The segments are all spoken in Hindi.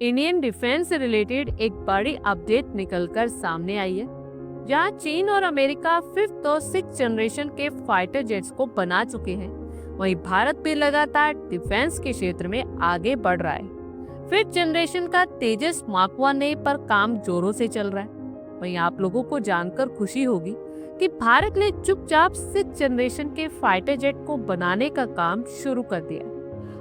इंडियन डिफेंस से रिलेटेड एक बड़ी अपडेट निकलकर सामने आई है, जहां चीन और अमेरिका फिफ्थ और सिक्स जनरेशन के फाइटर जेट्स को बना चुके हैं। वहीं भारत भी लगातार डिफेंस के क्षेत्र में आगे बढ़ रहा है। फिफ्थ जनरेशन का तेजस मार्क 1 पर काम जोरों से चल रहा है। वहीं आप लोगों को जानकर खुशी होगी कि भारत ने चुपचाप सिक्स जनरेशन के फाइटर जेट को बनाने का काम शुरू कर दिया है।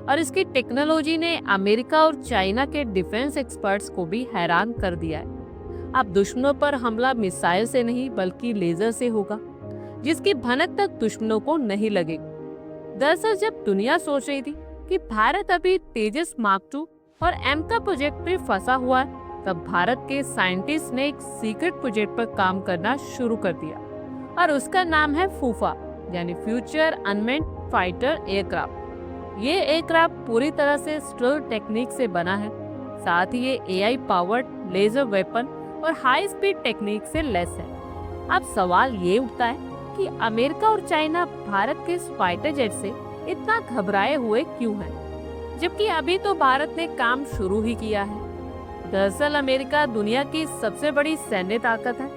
और इसकी टेक्नोलॉजी ने अमेरिका और चाइना के डिफेंस एक्सपर्ट्स को भी हैरान कर दिया है। अब दुश्मनों पर हमला मिसाइल से नहीं बल्कि लेजर से होगा, जिसकी भनक तक दुश्मनों को नहीं लगेगी। दरअसल जब दुनिया सोच रही थी कि भारत अभी तेजस मार्क 2 और एम का प्रोजेक्ट पे फंसा हुआ है, तब भारत के साइंटिस्ट ने एक सीक्रेट प्रोजेक्ट पर काम करना शुरू कर दिया और उसका नाम है फूफा, यानी फ्यूचर अनमेंड फाइटर एयरक्राफ्ट। ये एयरक्राफ्ट पूरी तरह से स्टेल्थ टेक्निक से बना है। साथ ही ये एआई पावर्ड लेजर वेपन और हाई स्पीड टेक्निक से लैस है। अब सवाल ये उठता है कि अमेरिका और चाइना भारत के फाइटर जेट से इतना घबराए हुए क्यों हैं, जबकि अभी तो भारत ने काम शुरू ही किया है। दरअसल अमेरिका दुनिया की सबसे बड़ी सैन्य ताकत है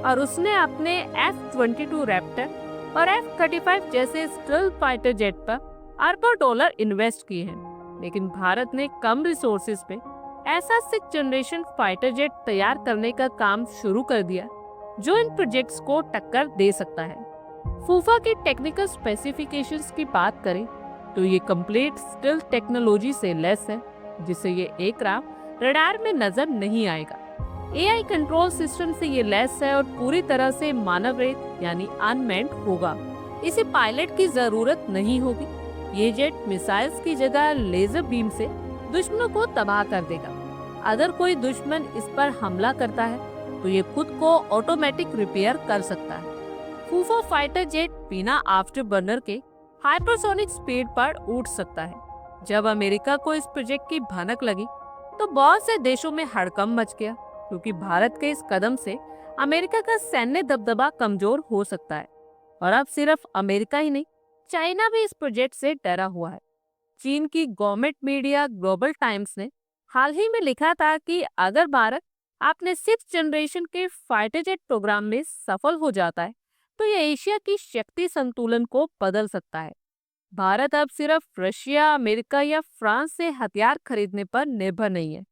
और उसने अपने F-22 रैप्टर और F-35 जैसे स्टेल्थ फाइटर जेट पर अरबों डॉलर इन्वेस्ट किए हैं, लेकिन भारत ने कम रिसोर्सेज पे ऐसा सिक्स जनरेशन फाइटर जेट तैयार करने का काम शुरू कर दिया जो इन प्रोजेक्ट्स को टक्कर दे सकता है। फूफा की टेक्निकल स्पेसिफिकेशंस की बात करें तो ये कंप्लीट स्टेल्थ टेक्नोलॉजी से लैस है, जिससे ये एयरक्राफ्ट रडार में नजर नहीं आएगा। एआई कंट्रोल सिस्टम से ये लैस है और पूरी तरह से मानव रहित यानी अनमैन्ड होगा। इसे पायलट की जरूरत नहीं होगी। ये जेट मिसाइल्स की जगह लेजर बीम से दुश्मनों को तबाह कर देगा। अगर कोई दुश्मन इस पर हमला करता है तो ये खुद को ऑटोमेटिक रिपेयर कर सकता है। फूफा फाइटर जेट बिना आफ्टर बर्नर के हाइपरसोनिक स्पीड पर उड़ सकता है। जब अमेरिका को इस प्रोजेक्ट की भनक लगी तो बहुत से देशों में हड़कंप मच गया, क्योंकि भारत के इस कदम से अमेरिका का सैन्य दबदबा कमजोर हो सकता है। और अब सिर्फ अमेरिका ही नहीं, चाइना भी इस प्रोजेक्ट से डरा हुआ है। चीन की गवर्नमेंट मीडिया ग्लोबल टाइम्स ने हाल ही में लिखा था कि अगर भारत अपने सिक्स जनरेशन के फाइटर जेट प्रोग्राम में सफल हो जाता है तो ये एशिया की शक्ति संतुलन को बदल सकता है। भारत अब सिर्फ रशिया, अमेरिका या फ्रांस से हथियार खरीदने पर निर्भर नहीं है,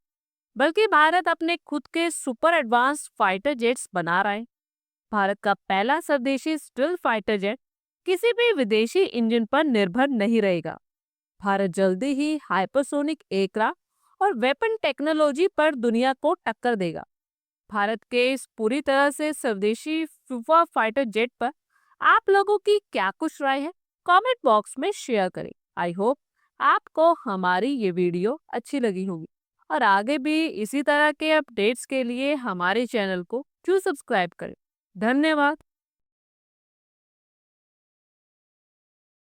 बल्कि भारत अपने खुद के सुपर एडवांस फाइटर जेट्स बना रहा है। भारत का पहला स्वदेशी स्टेल्थ फाइटर जेट किसी भी विदेशी इंजन पर निर्भर नहीं रहेगा। भारत जल्दी ही हाइपरसोनिक एयरक्राफ्ट और वेपन टेक्नोलॉजी पर दुनिया को टक्कर देगा। भारत के इस पूरी तरह से स्वदेशी फूफा फाइटर जेट पर आप लोगों की क्या कुछ राय है, कमेंट बॉक्स में शेयर करें। आई होप आपको हमारी ये वीडियो अच्छी लगी होगी और आगे भी इसी तरह के अपडेट्स के लिए हमारे चैनल को जरूर सब्सक्राइब करें। धन्यवाद।